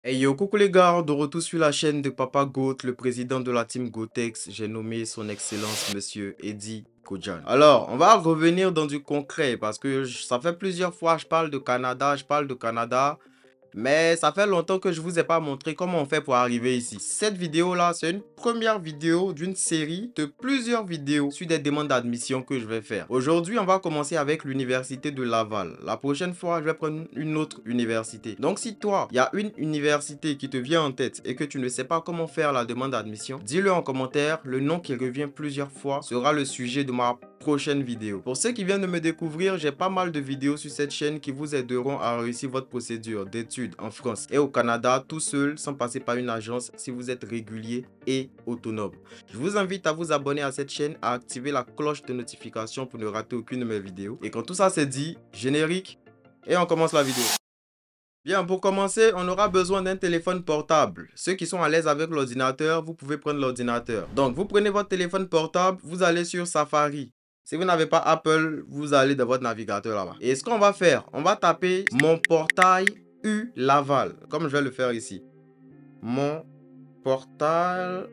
Hey yo, coucou les gars, de retour sur la chaîne de Papa Goat, le président de la team Gotex. J'ai nommé son excellence monsieur Eddie Kojan. Alors, on va revenir dans du concret parce que ça fait plusieurs fois que je parle de Canada. Mais ça fait longtemps que je vous ai pas montré comment on fait pour arriver ici. Cette vidéo-là, c'est une première vidéo d'une série de plusieurs vidéos sur des demandes d'admission que je vais faire. Aujourd'hui, on va commencer avec l'université de Laval. La prochaine fois, je vais prendre une autre université. Donc, si toi, il y a une université qui te vient en tête et que tu ne sais pas comment faire la demande d'admission, dis-le en commentaire. Le nom qui revient plusieurs fois sera le sujet de ma prochaine vidéo. Pour ceux qui viennent de me découvrir, j'ai pas mal de vidéos sur cette chaîne qui vous aideront à réussir votre procédure d'études en France et au Canada tout seul sans passer par une agence si vous êtes régulier et autonome. Je vous invite à vous abonner à cette chaîne, à activer la cloche de notification pour ne rater aucune de mes vidéos. Et quand tout ça c'est dit, générique et on commence la vidéo. Bien, pour commencer, on aura besoin d'un téléphone portable. Ceux qui sont à l'aise avec l'ordinateur, vous pouvez prendre l'ordinateur. Donc, vous prenez votre téléphone portable, vous allez sur Safari. Si vous n'avez pas Apple, vous allez dans votre navigateur là-bas. Et ce qu'on va faire, on va taper mon portail U Laval, comme je vais le faire ici. Mon portail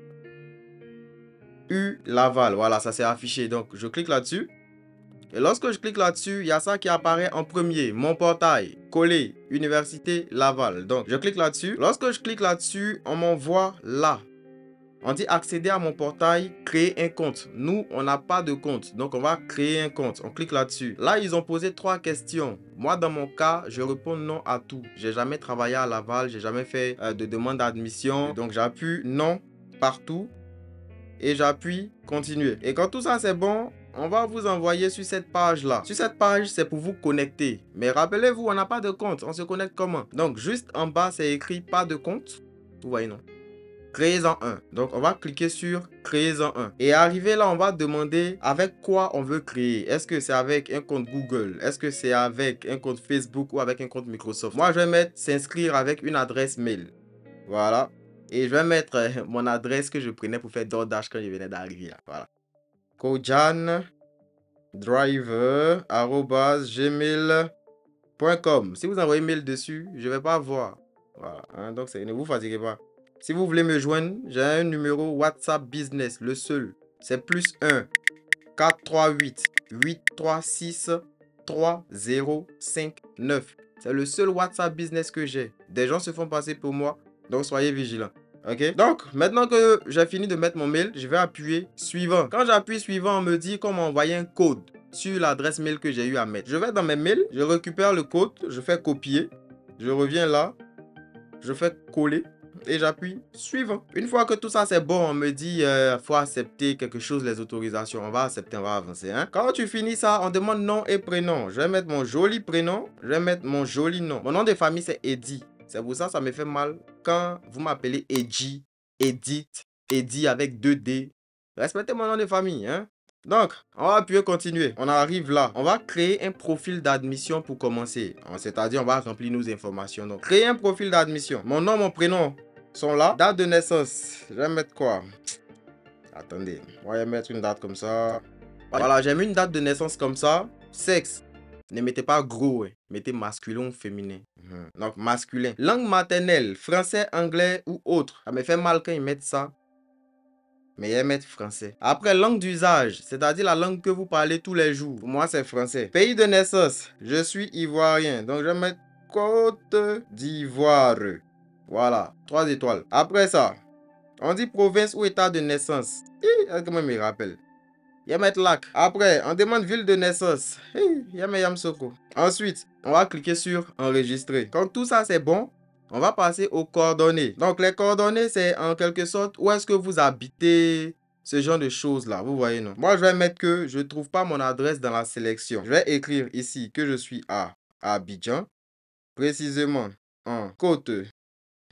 U Laval. Voilà, ça s'est affiché. Donc, je clique là-dessus. Et lorsque je clique là-dessus, il y a ça qui apparaît en premier. Mon portail, collé, Université Laval. Donc, je clique là-dessus. Lorsque je clique là-dessus, on m'envoie là. On dit accéder à mon portail, créer un compte. Nous, on n'a pas de compte. Donc, on va créer un compte. On clique là-dessus. Là, ils ont posé 3 questions. Moi, dans mon cas, je réponds non à tout. J'ai jamais travaillé à Laval. J'ai jamais fait de demande d'admission. Donc, j'appuie non partout. Et j'appuie continuer. Et quand tout ça, c'est bon, on va vous envoyer sur cette page-là. Sur cette page, c'est pour vous connecter. Mais rappelez-vous, on n'a pas de compte. On se connecte comment? Donc, juste en bas, c'est écrit pas de compte. Vous voyez, non? Créez-en un. Donc, on va cliquer sur créez-en un. Et arrivé là, on va demander avec quoi on veut créer. Est-ce que c'est avec un compte Google? Est-ce que c'est avec un compte Facebook ou avec un compte Microsoft? Moi, je vais mettre s'inscrire avec une adresse mail. Voilà. Et je vais mettre mon adresse que je prenais pour faire DoorDash quand je venais d'arriver là. Voilà. kojandriver@gmail.com. Si vous envoyez mail dessus, je ne vais pas voir. Voilà. Hein, donc, ne vous fatiguez pas. Si vous voulez me joindre, j'ai un numéro WhatsApp Business, le seul. C'est +1 438 836 3059. C'est le seul WhatsApp Business que j'ai. Des gens se font passer pour moi, donc soyez vigilants. Ok? Donc, maintenant que j'ai fini de mettre mon mail, je vais appuyer suivant. Quand j'appuie suivant, on me dit qu'on m'a envoyé un code sur l'adresse mail que j'ai eu à mettre. Je vais dans mes mails, je récupère le code, je fais copier, je reviens là, je fais coller et j'appuie suivant. Une fois que tout ça c'est bon, on me dit faut accepter quelque chose, les autorisations. On va accepter, on va avancer. Hein? Quand tu finis ça, on demande nom et prénom. Je vais mettre mon joli prénom, je vais mettre mon joli nom. Mon nom de famille c'est Eddie. C'est pour ça me fait mal quand vous m'appelez Eddie, Edith, Eddie avec 2D. Respectez mon nom de famille. Hein? Donc, on va appuyer continuer. On arrive là. On va créer un profil d'admission pour commencer. C'est-à-dire, on va remplir nos informations. Donc, créer un profil d'admission. Mon nom, mon prénom sont là. Date de naissance. Je vais mettre quoi? Attendez. On va mettre une date comme ça. Voilà, j'ai mis une date de naissance comme ça. Sexe. Ne mettez pas gros. Mettez masculin ou féminin. Donc, masculin. Langue maternelle. Français, anglais ou autre. Ça me fait mal quand ils mettent ça. Mais ils mettent français. Après, langue d'usage, c'est-à-dire la langue que vous parlez tous les jours. Pour moi, c'est français. Pays de naissance, je suis ivoirien. Donc, je vais mettre Côte d'Ivoire. Voilà, 3 étoiles. Après ça, on dit province ou état de naissance. Comment me rappelle? Il y a mettre lac. Après, on demande ville de naissance. Il y a Yamsoko. Ensuite, on va cliquer sur enregistrer. Quand tout ça, c'est bon, on va passer aux coordonnées. Donc, les coordonnées, c'est en quelque sorte où est-ce que vous habitez, ce genre de choses-là. Vous voyez, non? Moi, je vais mettre que je ne trouve pas mon adresse dans la sélection. Je vais écrire ici que je suis à Abidjan, précisément en Côte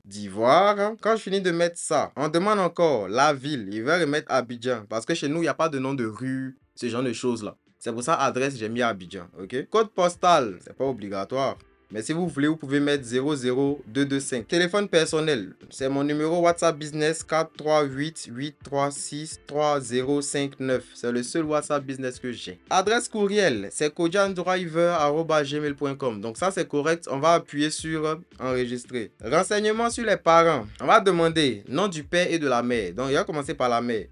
d'Ivoire. Quand je finis de mettre ça, on demande encore la ville. Il va remettre Abidjan parce que chez nous, il n'y a pas de nom de rue, ce genre de choses-là. C'est pour ça, adresse, j'ai mis Abidjan. Ok? Code postal, c'est pas obligatoire. Mais si vous voulez, vous pouvez mettre 00225. Téléphone personnel, c'est mon numéro WhatsApp Business 438-836-3059. C'est le seul WhatsApp Business que j'ai. Adresse courriel, c'est kojandriver@gmail.com. Donc ça, c'est correct. On va appuyer sur enregistrer. Renseignements sur les parents. On va demander nom du père et de la mère. Donc, il va commencer par la mère.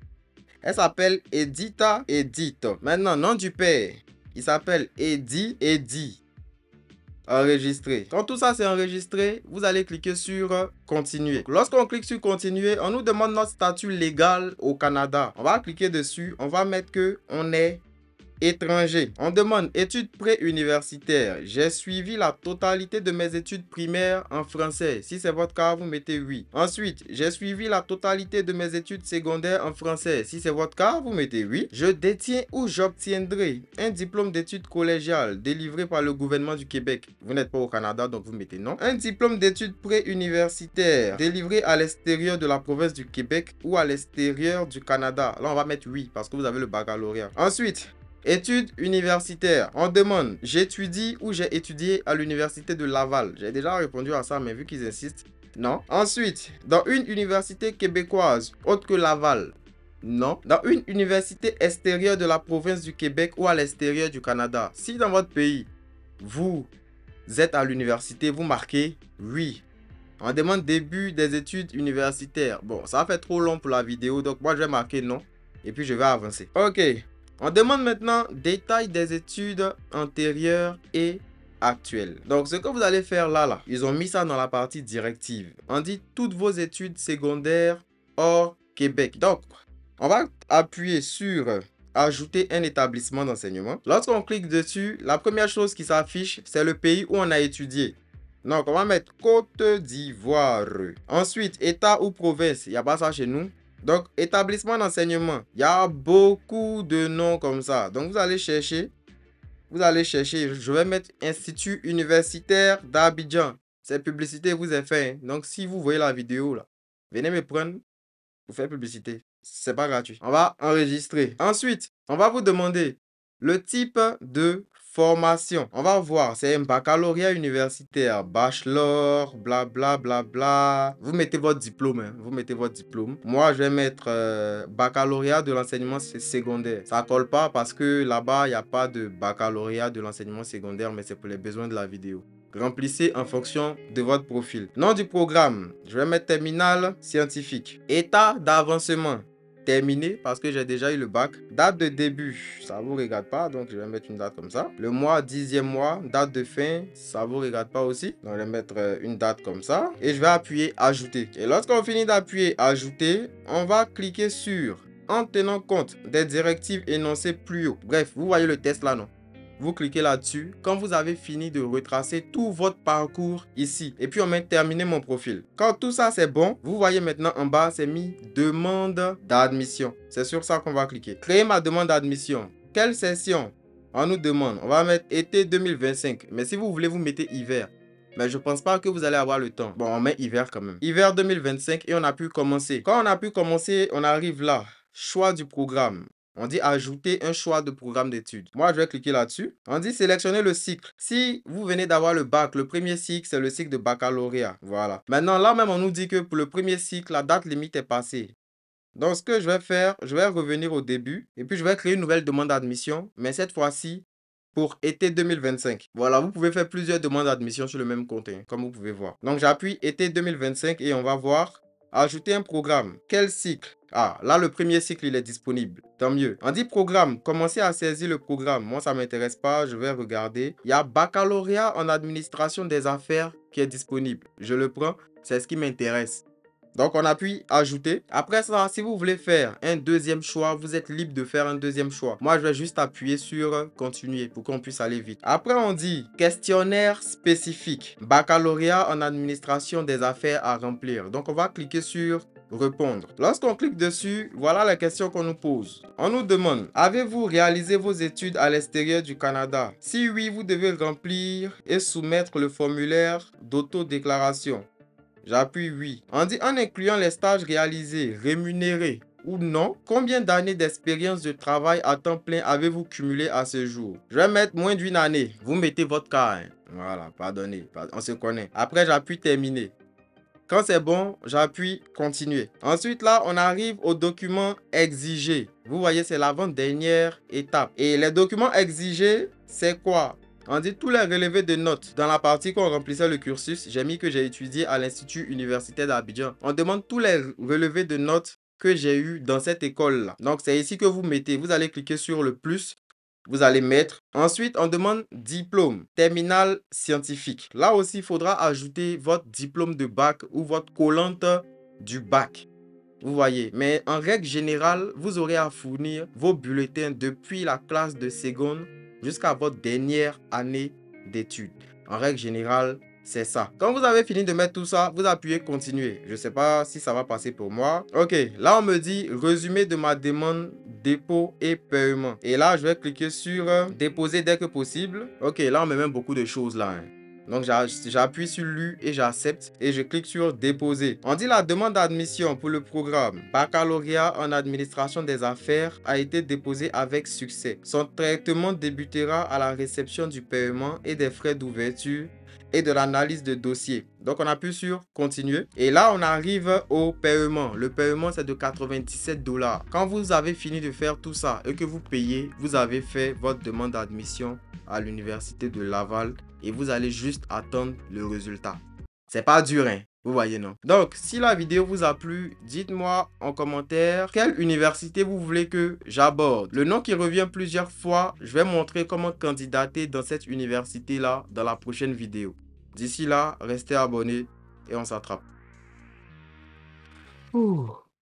Elle s'appelle Edita Edith. Maintenant, nom du père. Il s'appelle Eddy. Enregistrer. Quand tout ça c'est enregistré, vous allez cliquer sur continuer. Lorsqu'on clique sur continuer, on nous demande notre statut légal au Canada. On va cliquer dessus. On va mettre que on est étranger. On demande études préuniversitaires. J'ai suivi la totalité de mes études primaires en français. Si c'est votre cas, vous mettez oui. Ensuite, j'ai suivi la totalité de mes études secondaires en français. Si c'est votre cas, vous mettez oui. Je détiens ou j'obtiendrai un diplôme d'études collégiales délivré par le gouvernement du Québec. Vous n'êtes pas au Canada, donc vous mettez non. Un diplôme d'études préuniversitaires délivré à l'extérieur de la province du Québec ou à l'extérieur du Canada. Là, on va mettre oui parce que vous avez le baccalauréat. Ensuite, études universitaires. On demande, j'étudie ou j'ai étudié à l'université de Laval. J'ai déjà répondu à ça, mais vu qu'ils insistent, non. Ensuite, dans une université québécoise autre que Laval, non. Dans une université extérieure de la province du Québec ou à l'extérieur du Canada. Si dans votre pays, vous êtes à l'université, vous marquez oui. On demande début des études universitaires. Bon, ça va faire trop long pour la vidéo, donc moi je vais marquer non. Et puis je vais avancer. Ok. On demande maintenant détail des études antérieures et actuelles. Donc, ce que vous allez faire là, ils ont mis ça dans la partie directive. On dit toutes vos études secondaires hors Québec. Donc, on va appuyer sur ajouter un établissement d'enseignement. Lorsqu'on clique dessus, la première chose qui s'affiche, c'est le pays où on a étudié. Donc, on va mettre Côte d'Ivoire. Ensuite, État ou province. Il n'y a pas ça chez nous. Donc, établissement d'enseignement. Il y a beaucoup de noms comme ça. Donc, vous allez chercher. Je vais mettre Institut universitaire d'Abidjan. Cette publicité vous est faite. Donc, si vous voyez la vidéo, là, venez me prendre pour faire publicité. C'est pas gratuit. On va enregistrer. Ensuite, on va vous demander le type de formation. On va voir, c'est un baccalauréat universitaire, bachelor, blablabla. Bla, bla, bla. Vous mettez votre diplôme, hein. Vous mettez votre diplôme. Moi, je vais mettre baccalauréat de l'enseignement secondaire. Ça colle pas parce que là-bas, il n'y a pas de baccalauréat de l'enseignement secondaire, mais c'est pour les besoins de la vidéo. Remplissez en fonction de votre profil. Nom du programme, je vais mettre terminale scientifique. État d'avancement. Terminé parce que j'ai déjà eu le bac. Date de début, ça vous regarde pas, donc je vais mettre une date comme ça. Le mois, 10e mois, date de fin, ça vous regarde pas aussi. Donc je vais mettre une date comme ça et je vais appuyer ajouter. Et lorsqu'on finit d'appuyer ajouter, on va cliquer sur en tenant compte des directives énoncées plus haut. Bref, vous voyez le test là, non? Vous cliquez là-dessus quand vous avez fini de retracer tout votre parcours ici. Et puis on met terminer mon profil. Quand tout ça c'est bon, vous voyez maintenant en bas c'est mis demande d'admission. C'est sur ça qu'on va cliquer. Créer ma demande d'admission. Quelle session? On nous demande. On va mettre été 2025. Mais si vous voulez, vous mettez hiver. Mais je pense pas que vous allez avoir le temps. Bon, on met hiver quand même. Hiver 2025 et on a pu commencer. Quand on a pu commencer, on arrive là. Choix du programme. On dit ajouter un choix de programme d'études. Moi, je vais cliquer là-dessus. On dit sélectionner le cycle. Si vous venez d'avoir le bac, le premier cycle, c'est le cycle de baccalauréat. Voilà. Maintenant, là même, on nous dit que pour le premier cycle, la date limite est passée. Donc, ce que je vais faire, je vais revenir au début et puis je vais créer une nouvelle demande d'admission, mais cette fois-ci pour été 2025. Voilà, vous pouvez faire plusieurs demandes d'admission sur le même compte, hein, comme vous pouvez voir. Donc, j'appuie été 2025 et on va voir ajouter un programme. Quel cycle? Ah, là, le premier cycle, il est disponible. Tant mieux. On dit programme. Commencez à saisir le programme. Moi, ça ne m'intéresse pas. Je vais regarder. Il y a baccalauréat en administration des affaires qui est disponible. Je le prends. C'est ce qui m'intéresse. Donc, on appuie ajouter. Après ça, si vous voulez faire un deuxième choix, vous êtes libre de faire un deuxième choix. Moi, je vais juste appuyer sur continuer pour qu'on puisse aller vite. Après, on dit questionnaire spécifique. Baccalauréat en administration des affaires à remplir. Donc, on va cliquer sur répondre. Lorsqu'on clique dessus, voilà la question qu'on nous pose. On nous demande, avez-vous réalisé vos études à l'extérieur du Canada? Si oui, vous devez remplir et soumettre le formulaire d'autodéclaration. J'appuie oui. On dit en incluant les stages réalisés, rémunérés ou non. Combien d'années d'expérience de travail à temps plein avez-vous cumulé à ce jour? Je vais mettre moins d'une année. Vous mettez votre cas. Hein. Voilà, pardonnez. On se connaît. Après, j'appuie terminer. Quand c'est bon, j'appuie continuer. Ensuite, là, on arrive aux documents exigés. Vous voyez, c'est l'avant-dernière étape. Et les documents exigés, c'est quoi? On dit tous les relevés de notes. Dans la partie qu'on remplissait le cursus, j'ai mis que j'ai étudié à l'Institut universitaire d'Abidjan. On demande tous les relevés de notes que j'ai eu dans cette école-là. Donc, c'est ici que vous mettez. Vous allez cliquer sur le plus. Vous allez mettre. Ensuite, on demande diplôme, terminal scientifique. Là aussi, il faudra ajouter votre diplôme de bac ou votre collante du bac. Vous voyez, mais en règle générale, vous aurez à fournir vos bulletins depuis la classe de seconde jusqu'à votre dernière année d'études. En règle générale, c'est ça. Quand vous avez fini de mettre tout ça, vous appuyez continuer. Je ne sais pas si ça va passer pour moi. Ok, là on me dit résumé de ma demande, dépôt et paiement. Et là, je vais cliquer sur déposer dès que possible. Ok, là on me met beaucoup de choses là. Hein. Donc, j'appuie sur lui et j'accepte et je clique sur déposer. On dit la demande d'admission pour le programme baccalauréat en administration des affaires a été déposée avec succès. Son traitement débutera à la réception du paiement et des frais d'ouverture et de l'analyse de dossier. Donc, on appuie sur continuer. Et là, on arrive au paiement. Le paiement, c'est de 97 $. Quand vous avez fini de faire tout ça et que vous payez, vous avez fait votre demande d'admission à l'université de Laval et vous allez juste attendre le résultat. C'est pas dur, hein? Vous voyez, non? Donc, si la vidéo vous a plu, dites-moi en commentaire quelle université vous voulez que j'aborde. Le nom qui revient plusieurs fois, je vais montrer comment candidater dans cette université-là dans la prochaine vidéo. D'ici là, restez abonnés et on s'attrape. Ouh.